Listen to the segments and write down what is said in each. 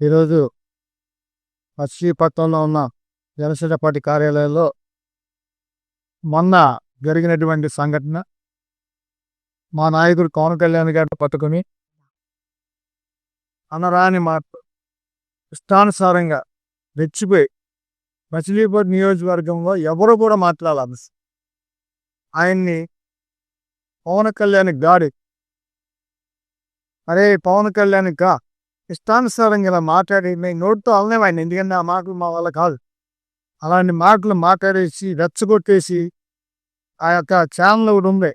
ఈరోజు మచిలీపట్నంలో ఉన్న జనసేన పార్టీ కార్యాలయంలో మొన్న జరిగినటువంటి సంఘటన మా నాయకుడు పవన్ కళ్యాణ్ గారిని పట్టుకుని అనరాని మాటలు ఇష్టానుసారంగా రెచ్చిపోయి మచిలీపట్నం నియోజకవర్గంలో ఎవరు కూడా మాట్లాడాలి. ఆయన్ని పవన్ కళ్యాణ్ గాడి అరే పవన్ కళ్యాణ్ గా ఇష్టానుసారంగా ఇలా మాట్లాడి మేము నోటితో అనలేము ఆయన, ఎందుకంటే ఆ మాటలు మా వల్ల కాదు. అలాంటి మాటలు మాట్లాడేసి రెచ్చగొట్టేసి ఆ యొక్క ఛానల్ ఒకటి ఉంది,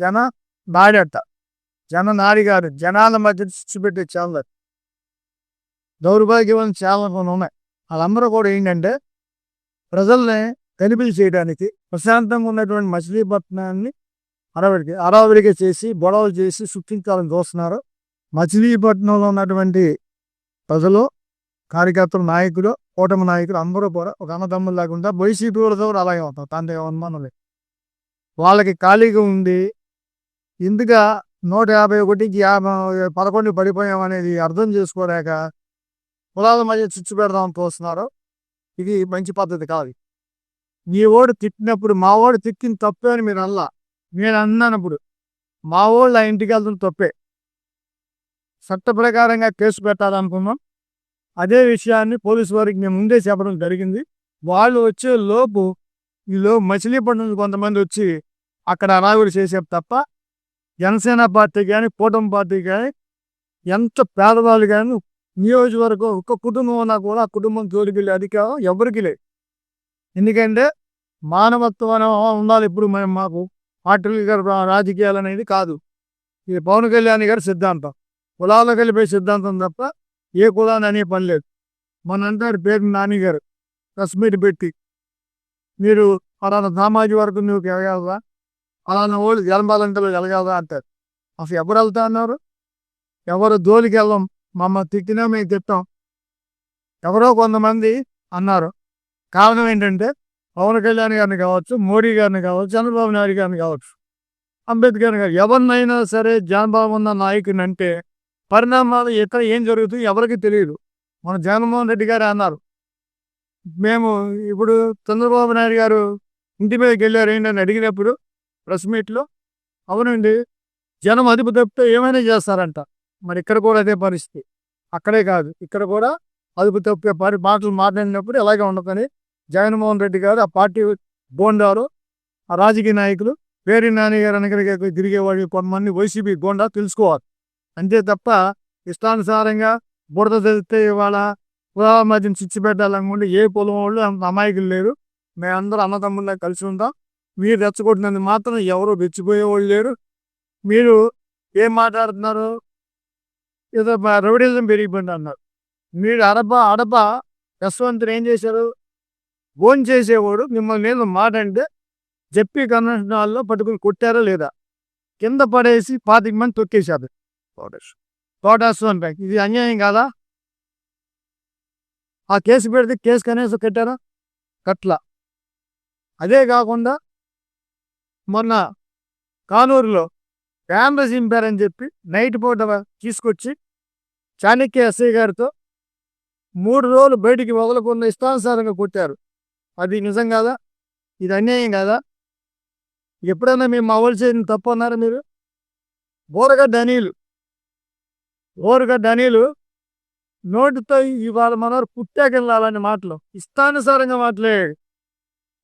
జన నాడట, జన నాడి గారు, జనాల మధ్య చిచ్చు పెట్టే ఛానల్, దౌర్భాగ్యమైన ఛానల్ కొన్ని ఉన్నాయి. వాళ్ళందరూ కూడా ఏంటంటే ప్రజల్ని కనిపిల్ చేయడానికి ప్రశాంతంగా ఉన్నటువంటి మచిలీపట్నాన్ని అడవిడిగా చేసి గొడవలు చేసి సృష్టించాలని చూస్తున్నారు. మచిలీపట్నంలో ఉన్నటువంటి ప్రజలు, కార్యకర్తలు, నాయకులు, కూటమి నాయకులు అందరూ కూడా ఒక అన్నదమ్ములు లేకుండా వైసీపీ వాళ్ళతో కూడా అలాగే ఉంటాం. తండ్రి అనుమానం లేదు. వాళ్ళకి ఖాళీగా ఉంది ఇందుగా 151కి 11 పడిపోయాం అనేది అర్థం చేసుకోలేక కులాల మధ్య చిచ్చు పెడదామని చూస్తున్నారు. ఇది మంచి పద్ధతి కాదు. మీ ఓడు తిట్టినప్పుడు మా ఓడు తిట్టిన తప్పే అని మీరు అల్లా, నేను అన్నప్పుడు మా వాళ్ళు ఆ ఇంటికి వెళ్తున్న తప్పే, చట్ట ప్రకారంగా కేసు పెట్టాలనుకున్నాం. అదే విషయాన్ని పోలీసు వారికి మేము ముందే చెప్పడం జరిగింది. వాళ్ళు వచ్చే లోపు మచిలీపట్నం నుంచి కొంతమంది వచ్చి అక్కడ అరావిడి చేసారు తప్ప జనసేన పార్టీ కానీ కూటమి పార్టీ కానీ ఎంత పేదవాళ్ళు కానీ నియోజకవర్గం ఒక్క కుటుంబం ఉన్నా కూడా ఆ కుటుంబం జోలికి వెళ్ళే అధికారం ఎవరికి లేదు. ఎందుకంటే మానవత్వం అనే ఉండాలి ఇప్పుడు. మాకు పార్టీలు గారు రాజకీయాలు అనేది కాదు. ఇది పవన్ కళ్యాణ్ గారి సిద్ధాంతం, కులాలు కలిపే సిద్ధాంతం తప్ప ఏ కులాన్ని అనే పని లేదు. మన అంటారు పేరు నాని గారు ప్రెస్ మీట్ పెట్టి, మీరు అలానా సామాజిక వర్గం నువ్వు ఎగగలరా, అలానా వాళ్ళు జలబాలంటలు ఎలగలరా అంటారు. అసలు ఎవరు వెళ్తా అన్నారు? ఎవరు దోలికి వెళ్ళం, మమ్మల్ని తిట్టినా మేము తిట్టాం. ఎవరో కొంతమంది అన్నారు. కారణం ఏంటంటే పవన్ కళ్యాణ్ గారిని కావచ్చు, మోడీ గారిని కావచ్చు, చంద్రబాబు నాయుడు గారిని కావచ్చు, అంబేద్కర్ గారు, ఎవరినైనా సరే జనభావం ఉన్న నాయకుని అంటే పరిణామాలు ఎక్కడ ఏం జరుగుతుంది ఎవరికి తెలియదు. మన జగన్మోహన్ రెడ్డి గారు అన్నారు, మేము ఇప్పుడు చంద్రబాబు నాయుడు గారు ఇంటి మీదకి వెళ్ళారు ఏంటని అడిగినప్పుడు ప్రెస్ మీట్లో, అవునండి జనం అదుపు తప్పితే ఏమైనా చేస్తారంట. మరి ఇక్కడ కూడా అదే పరిస్థితి. అక్కడే కాదు ఇక్కడ కూడా అదుపు తప్పే మాటలు మాట్లాడినప్పుడు ఎలాగే ఉండదని జగన్మోహన్ రెడ్డి గారు, ఆ పార్టీ గోండాలు, ఆ రాజకీయ నాయకులు, పేరు నాని గారు అనగలిగే తిరిగేవాళ్ళు కొంతమంది వైసీపీ గోండా తెలుసుకోవాలి. అంతే తప్ప ఇష్టానుసారంగా బురద తెలిస్తే ఇవాళ కులాల మధ్యన చిచ్చు పెట్టాలనుకుంటే ఏ పొలం వాళ్ళు అంత అమాయకులు లేరు. మేమందరూ అన్నదమ్ముల్లా కలిసి ఉంటాం. మీరు రెచ్చగొట్టినందుకు మాత్రం ఎవరు రెచ్చిపోయేవాళ్ళు లేరు. మీరు ఏం మాట్లాడుతున్నారు, ఏదో రౌడీజం పెరిగిపోయింది అన్నారు. మీరు అడప యశ్వంతుని ఏం చేశారు? ఫోన్ చేసేవాడు మిమ్మల్ని నేను మాట అంటే జెపీ కన్వెన్షన్ హాల్లో పట్టుకుని కొట్టారా లేదా? కింద పడేసి 25 మంది తొక్కేశారు. తోటేశ్వరం బ్యాంక్, ఇది అన్యాయం కాదా? ఆ కేసు పెడితే కేసు కనీసం కట్టారా? కట్లా. అదే కాకుండా మొన్న కానూరులో కెమెరా చింపారని చెప్పి నైట్ పూట తీసుకొచ్చి చాణక్య ఎస్ఐ గారితో 3 రోజులు బయటికి వదలకుండా ఇష్టానుసారంగా కొట్టారు. అది నిజం కాదా? ఇది అన్యాయం కాదా? ఎప్పుడైనా మేము మా వాళ్ళు చేయని తప్పు అన్నారా మీరు? ఓరగడ్డ అనిలు నోటితో ఇవాళ మనవారు పుట్టాకెళ్ళాలని మాటలు ఇష్టానుసారంగా మాట్లాడాడు.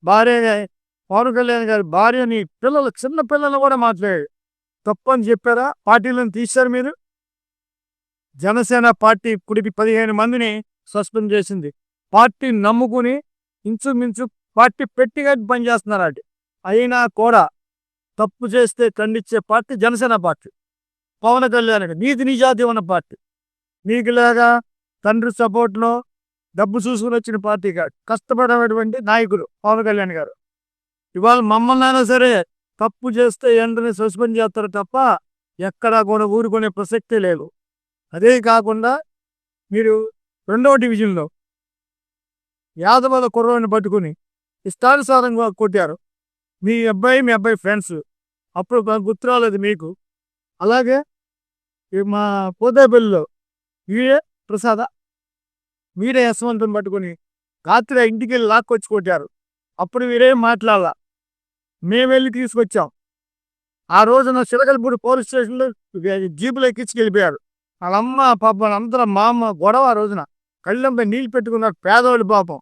భార్య, పవన్ కళ్యాణ్ గారి భార్యని, పిల్లలు, చిన్న పిల్లలు కూడా మాట్లాడాడు. తప్పు అని చెప్పారా? పార్టీలను తీశారు మీరు. జనసేన పార్టీ ఇప్పటికి 15 మందిని సస్పెండ్ చేసింది. పార్టీ నమ్ముకుని ఇంచుమించు పార్టీ పెట్టిగట్టి పనిచేస్తున్నారు. అంటే అయినా కూడా తప్పు చేస్తే ఖండించే పార్టీ జనసేన పార్టీ. పవన్ కళ్యాణ్ నీతి నిజాతి ఉన్న పార్టీ. మీకులాగా తండ్రి సపోర్ట్లో డబ్బు చూసుకుని వచ్చిన పార్టీ కాదు, కష్టపడేటువంటి నాయకుడు పవన్ కళ్యాణ్ గారు. ఇవాళ మమ్మల్ని అయినా సరే తప్పు చేస్తే వెంటనే సస్పెండ్ చేస్తారు తప్ప ఎక్కడా కూడా ఊరుకునే ప్రసక్తే లేదు. అదే కాకుండా మీరు 2వ డివిజన్లో యాదవల కుర్రని పట్టుకుని ఇష్టానుసారంగా కొట్టారు. మీ అబ్బాయి ఫ్రెండ్స్, అప్పుడు గుర్తు రాలేదు మీకు. అలాగే మా పోతేపల్లిలో ప్రసాద మీరే యశ్వంతుని పట్టుకొని రాత్రి ఆ ఇంటికి వెళ్ళి లాక్కొచ్చి కొట్టారు. అప్పుడు మీరేం మాట్లాడాల. మేము వెళ్ళి తీసుకొచ్చాం. ఆ రోజున చిలకలపూడి పోలీస్ స్టేషన్లో జీపులో ఎక్కించుకెళ్ళిపోయారు. వాళ్ళమ్మ పాపం అందరూ మా అమ్మ గొడవ ఆ రోజున. కళ్ళంపై నీళ్ళు పెట్టుకున్నారు పేదవాళ్ళు పాపం.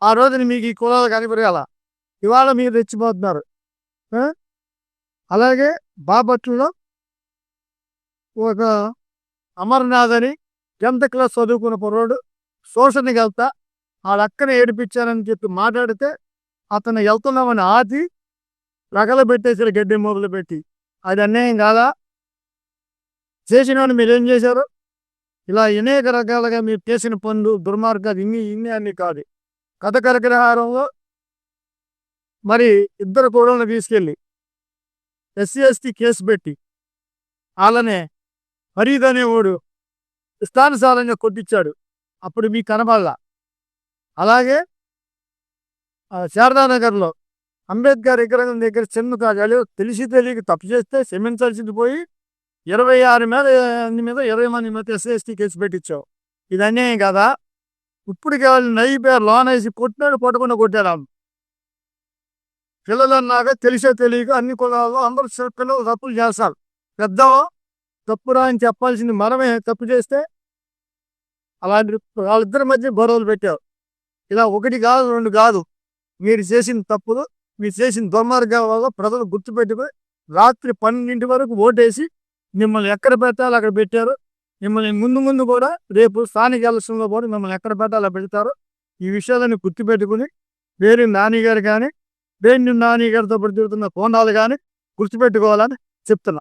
ఆ రోజున మీకు ఈ కులాలు కనిపెరగాల. ఇవాళ మీరు రెచ్చిపోతున్నారు. ఆ? అలాగే బాపట్లలో ఒక అమర్నాథ్ అని 10th క్లాస్ చదువుకున్న కుర్రోడు శోషణకి వెళ్తా వాళ్ళ అక్కని ఏడిపించారని చెప్పి మాట్లాడితే అతను వెళ్తున్నామని ఆపి రగలబెట్టేసారు గడ్డి మొదలు పెట్టి. అది అన్యాయం కాదా? చేసిన మీరేం చేశారు? ఇలా అనేక రకాలుగా మీరు చేసిన పనులు దుర్మార్గాలు ఇన్ని అన్ని కాదు. కథ కరకరహారంలో మరి ఇద్దరు కోడలను తీసుకెళ్ళి SC/ST కేసు పెట్టి వాళ్ళనే ఫరీద్ అనేవాడు ఇష్టానుసారంగా కొట్టించాడు. అప్పుడు మీకు కనబడలా. అలాగే శారదానగర్లో అంబేద్కర్ విగ్రహం దగ్గర చిన్న కాజాలు తెలిసి తెలియక తప్పు చేస్తే క్షమించాల్సింది పోయి 26 మీద 20 మంది మీద SC/ST కేసు పెట్టించావు. ఇది అన్యాయం కదా? ఇప్పుడు కావాలి నయ్యి పేరు లోన్ వేసి కొట్టినాడు కొట్టకుండా కొట్టాడు. పిల్లలు అన్నాక తెలిసే తెలియక అన్ని కులాల్లో అందరూ పిల్లలు తప్పులు చేస్తారు. పెద్దవో తప్పురా అని చెప్పాల్సింది మనమే తప్పు చేస్తే అలాంటి వాళ్ళిద్దరి మధ్య గొడవలు పెట్టారు. ఇలా ఒకటి కాదు రెండు కాదు. మీరు చేసిన తప్పులు మీరు చేసిన దుర్మార్గాల వల్ల ప్రజలు గుర్తుపెట్టుకుని రాత్రి 12 వరకు ఓటేసి మిమ్మల్ని ఎక్కడ పెట్టాలో అక్కడ పెట్టారు. మిమ్మల్ని ముందు కూడా రేపు స్థానిక ఎలక్షన్లో కూడా మిమ్మల్ని ఎక్కడ పెట్టాలో పెడతారు. ఈ విషయాలను గుర్తుపెట్టుకుని వేరే నాని గారు కానీ వేణు నాని గారితో తిరుగుతున్న కోణాలు కానీ గుర్తుపెట్టుకోవాలని చెప్తున్నా.